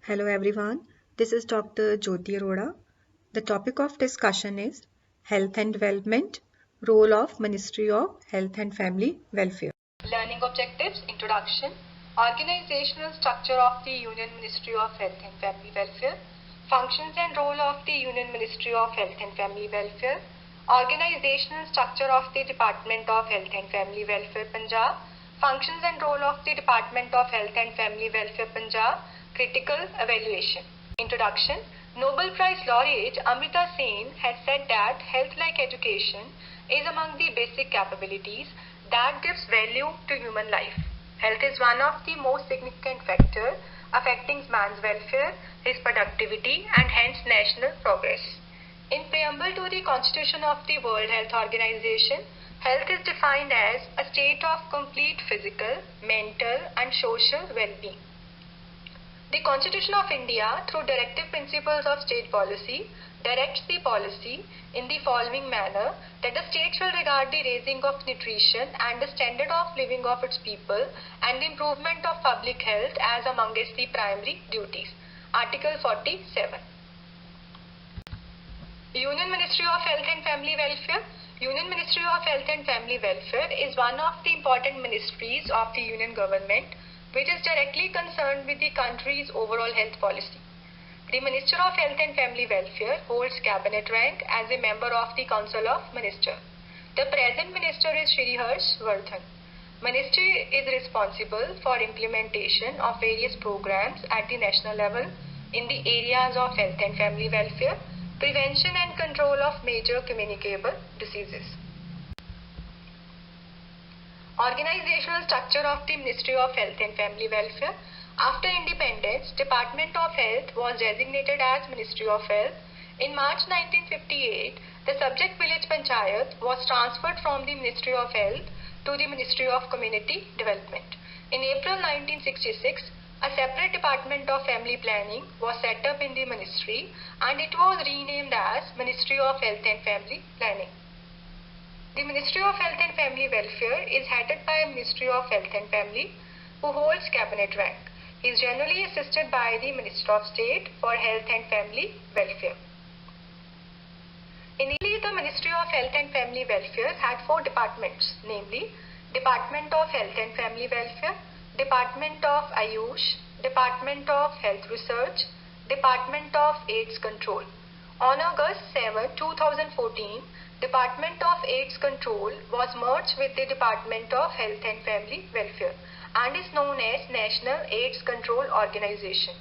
Hello everyone, this is Dr. Jyoti Arora. The topic of discussion is Health and Development, Role of Ministry of Health and Family Welfare. Learning Objectives, Introduction, Organizational Structure of the Union Ministry of Health and Family Welfare, Functions and Role of the Union Ministry of Health and Family Welfare, Organizational Structure of the Department of Health and Family Welfare Punjab, Functions and Role of the Department of Health and Family Welfare Punjab, Critical Evaluation. Introduction. Nobel Prize laureate Amrita Sen has said that health-like education is among the basic capabilities that gives value to human life. Health is one of the most significant factors affecting man's welfare, his productivity, and hence national progress. In preamble to the Constitution of the World Health Organization, health is defined as a state of complete physical, mental, and social well-being. The Constitution of India, through directive principles of state policy, directs the policy in the following manner: that the state shall regard the raising of nutrition and the standard of living of its people and the improvement of public health as among its the primary duties. Article 47. Union Ministry of Health and Family Welfare. Union Ministry of Health and Family Welfare is one of the important ministries of the Union government which is directly concerned with the country's overall health policy. The Minister of Health and Family Welfare holds cabinet rank as a member of the Council of Ministers. The present minister is Shri Harsh Vardhan. Ministry is responsible for implementation of various programs at the national level in the areas of health and family welfare, prevention and control of major communicable diseases. Organizational structure of the Ministry of Health and Family Welfare. After independence, Department of Health was designated as Ministry of Health. In March 1958, the subject village panchayat was transferred from the Ministry of Health to the Ministry of Community Development. In April 1966, a separate Department of Family Planning was set up in the ministry and it was renamed as Ministry of Health and Family Planning. The Ministry of Health and Family Welfare is headed by Ministry of Health and Family, who holds cabinet rank. He is generally assisted by the Minister of State for Health and Family Welfare. Initially, the Ministry of Health and Family Welfare had four departments, namely Department of Health and Family Welfare, Department of Ayush, Department of Health Research, Department of AIDS Control. On August 7, 2014, Department of AIDS Control was merged with the Department of Health and Family Welfare and is known as National AIDS Control Organization.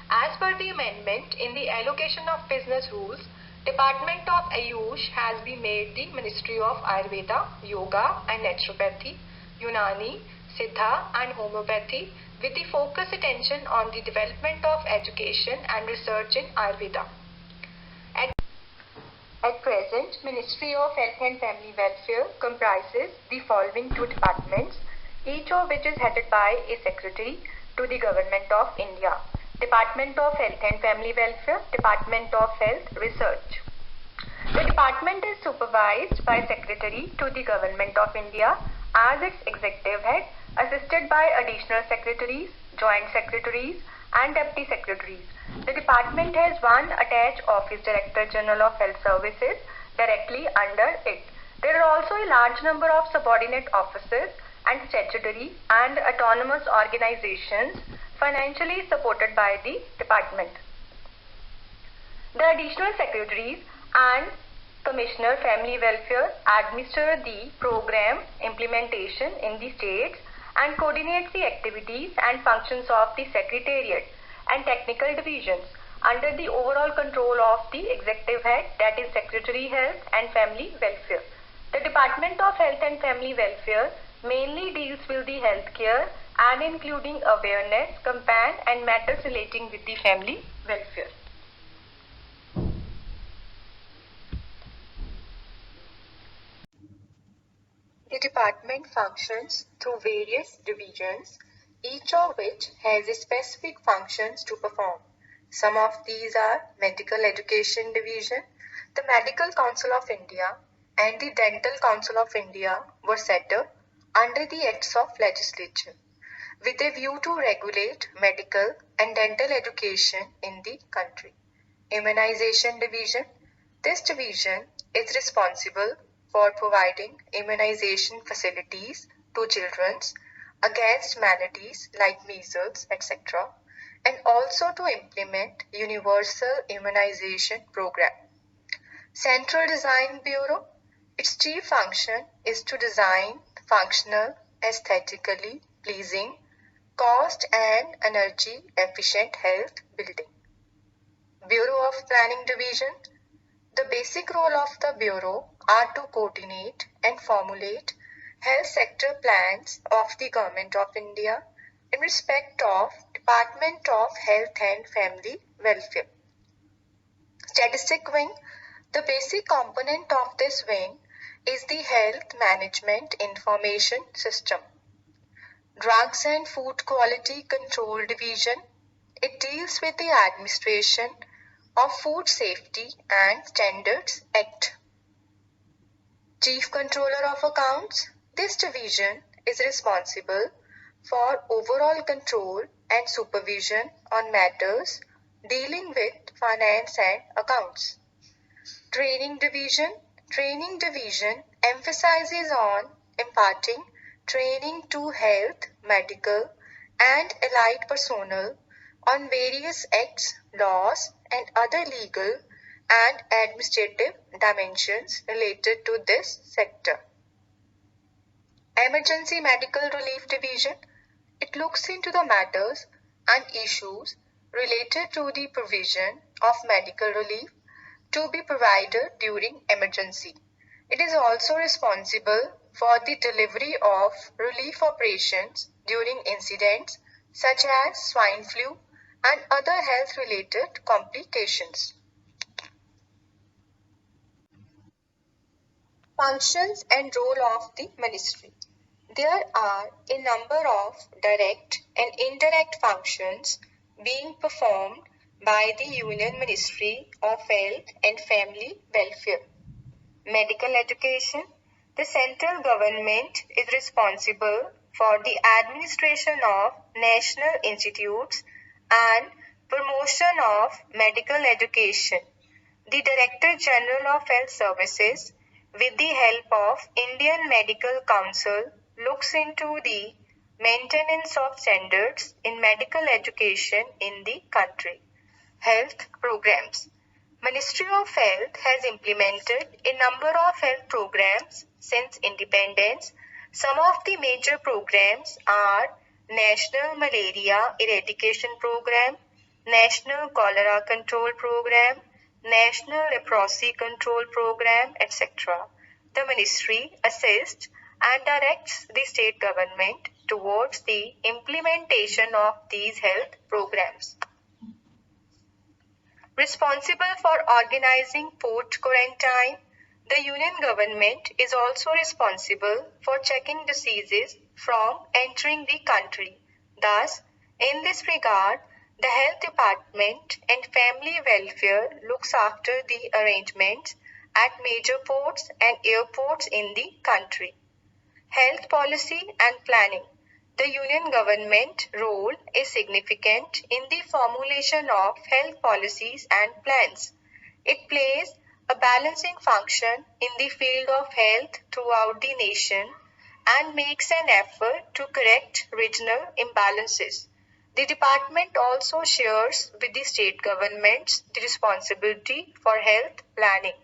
As per the amendment in the allocation of business rules, Department of Ayush has been made the Ministry of Ayurveda, Yoga and Naturopathy, Unani, Siddha and Homeopathy with the focus attention on the development of education and research in Ayurveda. At present, Ministry of Health and Family Welfare comprises the following two departments, each of which is headed by a secretary to the Government of India. Department of Health and Family Welfare, Department of Health Research. The department is supervised by Secretary to the Government of India as its executive head, assisted by additional secretaries, joint secretaries and deputy secretaries. The department has one attached Office Director General of Health Services directly under it. There are also a large number of subordinate offices and statutory and autonomous organizations financially supported by the department. The additional secretaries and Commissioner Family Welfare administer the program implementation in the states and coordinates the activities and functions of the Secretariat and technical divisions under the overall control of the executive head, that is Secretary Health and Family Welfare. The Department of Health and Family Welfare mainly deals with the health care and including awareness, campaign and matters relating with the family welfare. The department functions through various divisions, each of which has specific functions to perform. Some of these are Medical Education Division. The Medical Council of India and the Dental Council of India were set up under the Acts of Legislature. with a view to regulate medical and dental education in the country. Immunization Division. This division is responsible for providing immunization facilities to children against maladies like measles, etc., and also to implement universal immunization program. Central Design Bureau. Its chief function is to design functional, aesthetically pleasing, cost and energy efficient health building. Bureau of Planning Division. The basic role of the Bureau are to coordinate and formulate health sector plans of the Government of India in respect of Department of Health and Family Welfare. Statistic Wing. The basic component of this wing is the Health Management Information System. Drugs and Food Quality Control Division. It deals with the administration of Food Safety and Standards Act. Chief Controller of Accounts. This division is responsible for overall control and supervision on matters dealing with finance and accounts. Training Division. Training Division emphasizes on imparting training to health, medical and allied personnel on various acts, laws and other legal and administrative dimensions related to this sector. Emergency Medical Relief Division. It looks into the matters and issues related to the provision of medical relief to be provided during emergency. It is also responsible for the delivery of relief operations during incidents such as swine flu and other health-related complications. Functions and role of the ministry. There are a number of direct and indirect functions being performed by the Union Ministry of Health and Family Welfare. Medical education. The central government is responsible for the administration of national institutes and promotion of medical education. The Director General of Health Services, with the help of Indian Medical Council, looks into the maintenance of standards in medical education in the country. Health programs. Ministry of Health has implemented a number of health programs since independence. Some of the major programs are National Malaria Eradication Program, National Cholera Control Program, National Leprosy Control Program, etc. The ministry assists and directs the state government towards the implementation of these health programs. Responsible for organizing port quarantine, the Union government is also responsible for checking diseases from entering the country. Thus, in this regard, the Health Department and Family Welfare looks after the arrangements at major ports and airports in the country. Health policy and planning. The Union government role is significant in the formulation of health policies and plans. It plays a balancing function in the field of health throughout the nation and makes an effort to correct regional imbalances. The department also shares with the state governments the responsibility for health planning.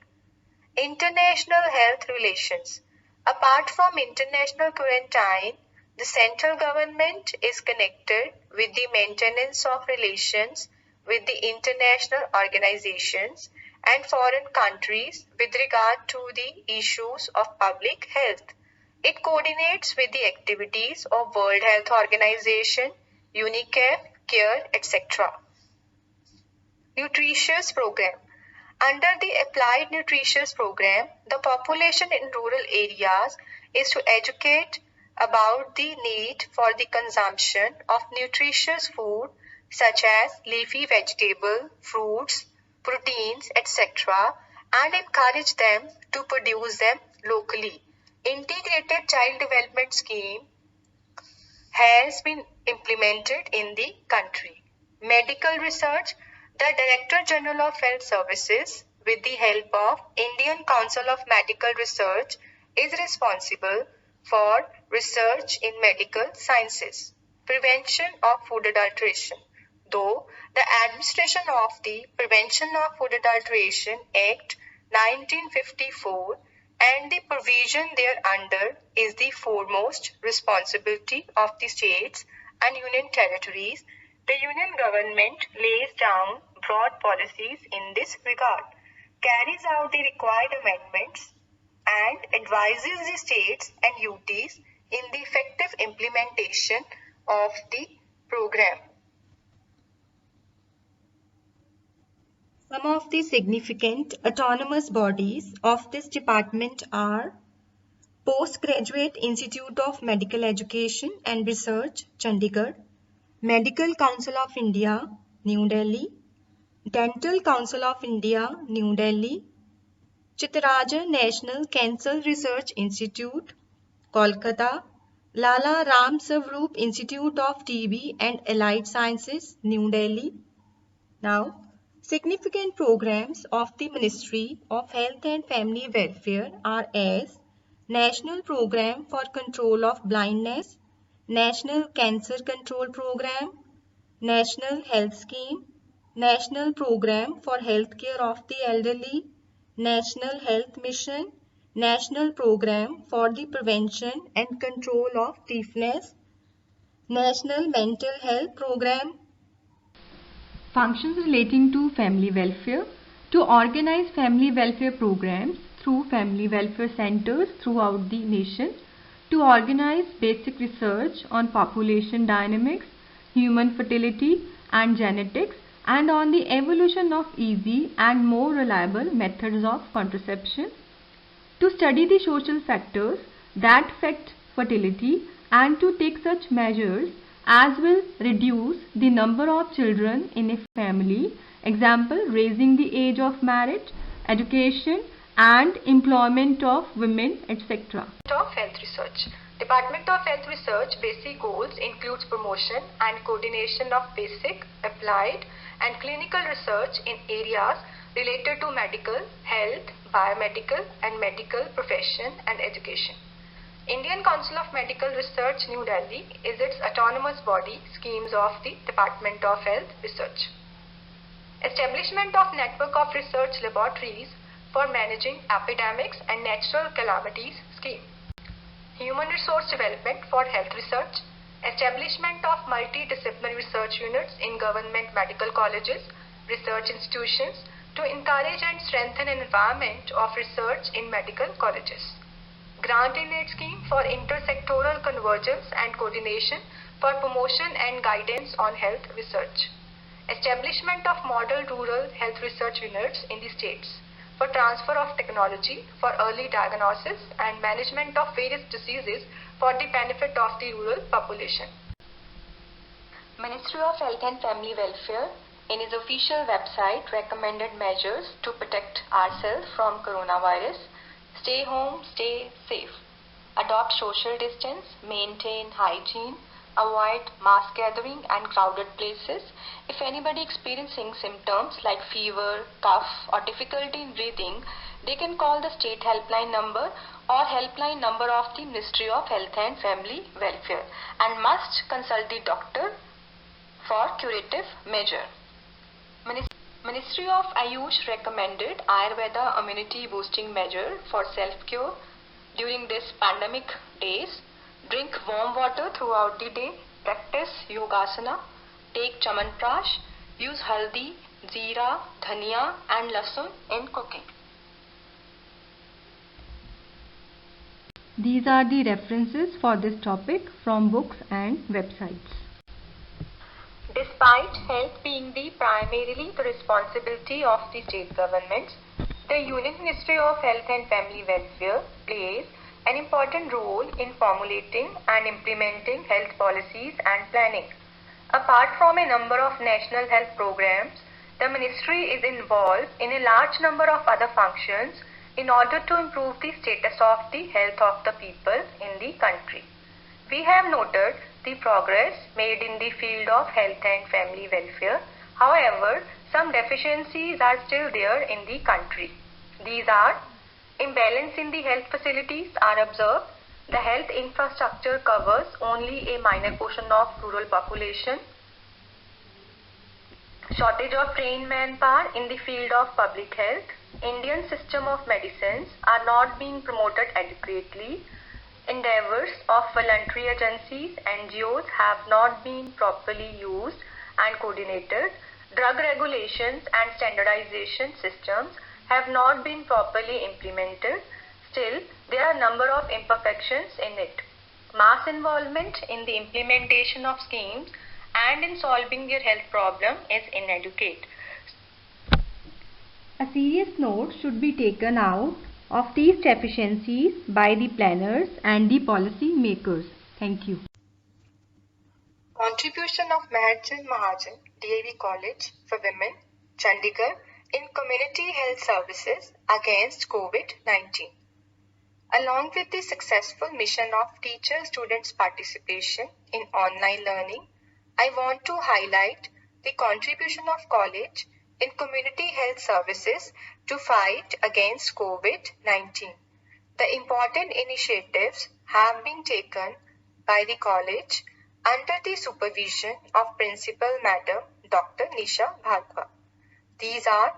International health relations. Apart from international quarantine, the central government is connected with the maintenance of relations with the international organizations and foreign countries with regard to the issues of public health. It coordinates with the activities of World Health Organization, UNICEF, CARE, etc. Nutritious Program. Under the Applied Nutritious Program, the population in rural areas is to educate about the need for the consumption of nutritious food such as leafy vegetable, fruits, proteins, etc. and encourage them to produce them locally. Integrated Child Development Scheme has been implemented in the country. Medical research. The Director General of Health Services, with the help of Indian Council of Medical Research, is responsible for research in medical sciences. Prevention of food adulteration. Though the administration of the Prevention of Food Adulteration Act 1954 and the provision thereunder is the foremost responsibility of the states and union territories, the union government lays down broad policies in this regard, carries out the required amendments, and advises the states and UTs in the effective implementation of the program. Some of the significant autonomous bodies of this department are Postgraduate Institute of Medical Education and Research, Chandigarh, Medical Council of India, New Delhi, Dental Council of India, New Delhi, Chittarajan National Cancer Research Institute, Kolkata, Lala Ram Swaroop Institute of TB and Allied Sciences, New Delhi. Now, significant programs of the Ministry of Health and Family Welfare are as National Program for Control of Blindness, National Cancer Control Program, National Health Scheme, National Program for Healthcare of the Elderly, National Health Mission, National Program for the Prevention and Control of Deafness, National Mental Health Program. Functions relating to family welfare. To organize family welfare programs through family welfare centers throughout the nation. To organize basic research on population dynamics, human fertility and genetics, and on the evolution of easy and more reliable methods of contraception. To study the social factors that affect fertility and to take such measures as will reduce the number of children in a family, example, raising the age of marriage, education and employment of women, etc. Of Health Research. Department of Health Research basic goals includes promotion and coordination of basic, applied and clinical research in areas related to medical, health, biomedical and medical profession and education. Indian Council of Medical Research, New Delhi is its autonomous body schemes of the Department of Health Research. Establishment of network of research laboratories for managing epidemics and natural calamities scheme. Human resource development for health research. Establishment of multidisciplinary research units in government medical colleges, research institutions to encourage and strengthen an environment of research in medical colleges. Grant in Aid scheme for intersectoral convergence and coordination for promotion and guidance on health research. Establishment of model rural health research units in the states for transfer of technology for early diagnosis and management of various diseases for the benefit of the rural population. Ministry of Health and Family Welfare in its official website recommended measures to protect ourselves from coronavirus. Stay home, stay safe. Adopt social distance, maintain hygiene, avoid mass gathering and crowded places. If anybody experiencing symptoms like fever, cough or difficulty in breathing, they can call the state helpline number or helpline number of the Ministry of Health and Family Welfare and must consult the doctor for curative measure. Ministry of Ayush recommended Ayurveda immunity boosting measure for self-cure during this pandemic days. Drink warm water throughout the day, practice yogasana, take chamanprash, use haldi, jeera, dhania and lasun in cooking. These are the references for this topic from books and websites. Despite health being primarily the responsibility of the state governments, the Union Ministry of Health and Family Welfare plays an important role in formulating and implementing health policies and planning. Apart from a number of national health programs, the ministry is involved in a large number of other functions in order to improve the status of the health of the people in the country. We have noted the progress made in the field of health and family welfare. However, some deficiencies are still there in the country. These are: imbalance in the health facilities are observed. The health infrastructure covers only a minor portion of rural population. Shortage of trained manpower in the field of public health. Indian system of medicines are not being promoted adequately. Endeavors of voluntary agencies, NGOs, have not been properly used and coordinated. Drug regulations and standardization systems have not been properly implemented. Still, there are a number of imperfections in it. Mass involvement in the implementation of schemes and in solving their health problem is inadequate. A serious note should be taken out of these deficiencies by the planners and the policy makers. Thank you. Contribution of Meher Chand Mahajan, DAV College for Women, Chandigarh, in community health services against COVID-19. Along with the successful mission of teacher-students participation in online learning, I want to highlight the contribution of college in community health services to fight against COVID-19. The important initiatives have been taken by the college under the supervision of Principal Madam Dr. Nisha Bhargava. These are: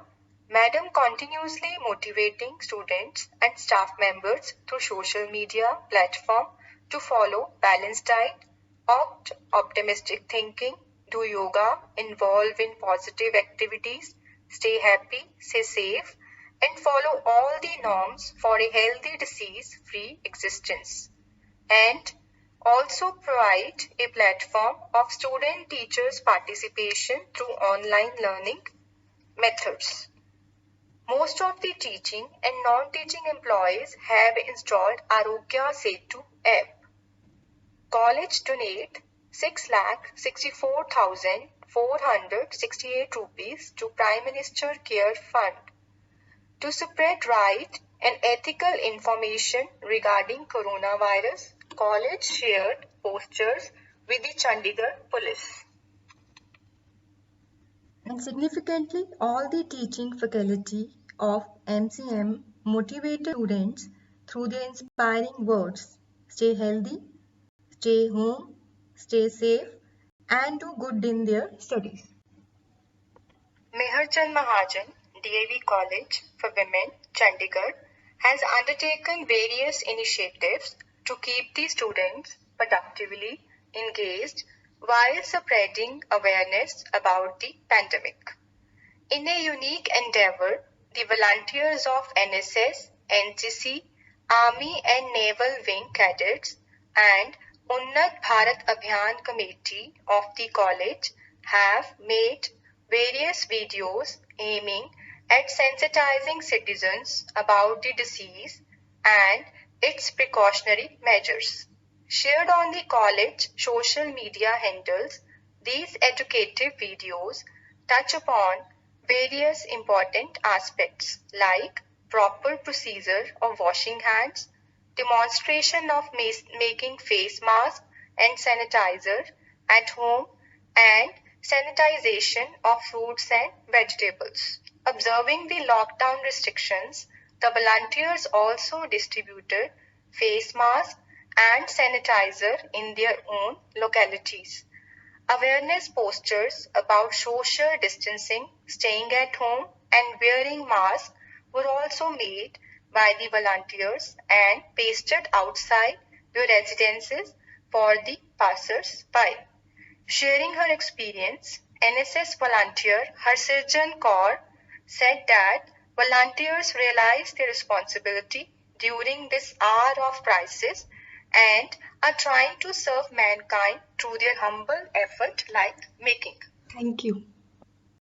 Madam continuously motivating students and staff members through social media platform to follow balanced diet, opt optimistic thinking, do yoga, involve in positive activities, stay happy, stay safe, and follow all the norms for a healthy disease-free existence. And also provide a platform of student-teachers participation through online learning methods. Most of the teaching and non-teaching employees have installed Arogya Setu app. College donate 6,64,468 rupees to Prime Minister Care Fund. To spread right and ethical information regarding coronavirus, college shared posters with the Chandigarh police. And significantly, all the teaching faculty of MCM motivated students through their inspiring words: stay healthy, stay home, stay safe, and do good in their studies. Meher Chand Mahajan, DAV College for Women, Chandigarh, has undertaken various initiatives to keep the students productively engaged while spreading awareness about the pandemic. In a unique endeavor, the volunteers of NSS, NCC, Army and Naval Wing Cadets and Unnat Bharat Abhiyan Committee of the college have made various videos aiming at sensitizing citizens about the disease and its precautionary measures. Shared on the college social media handles, these educative videos touch upon various important aspects like proper procedure of washing hands, demonstration of making face mask and sanitizer at home, and sanitization of fruits and vegetables. Observing the lockdown restrictions, the volunteers also distributed face masks and sanitizer in their own localities. Awareness posters about social distancing, staying at home, and wearing masks were also made by the volunteers and pasted outside their residences for the passers-by. Sharing her experience, NSS volunteer Harsirjan Kaur said that volunteers realize their responsibility during this hour of crisis and are trying to serve mankind through their humble effort like making. Thank you.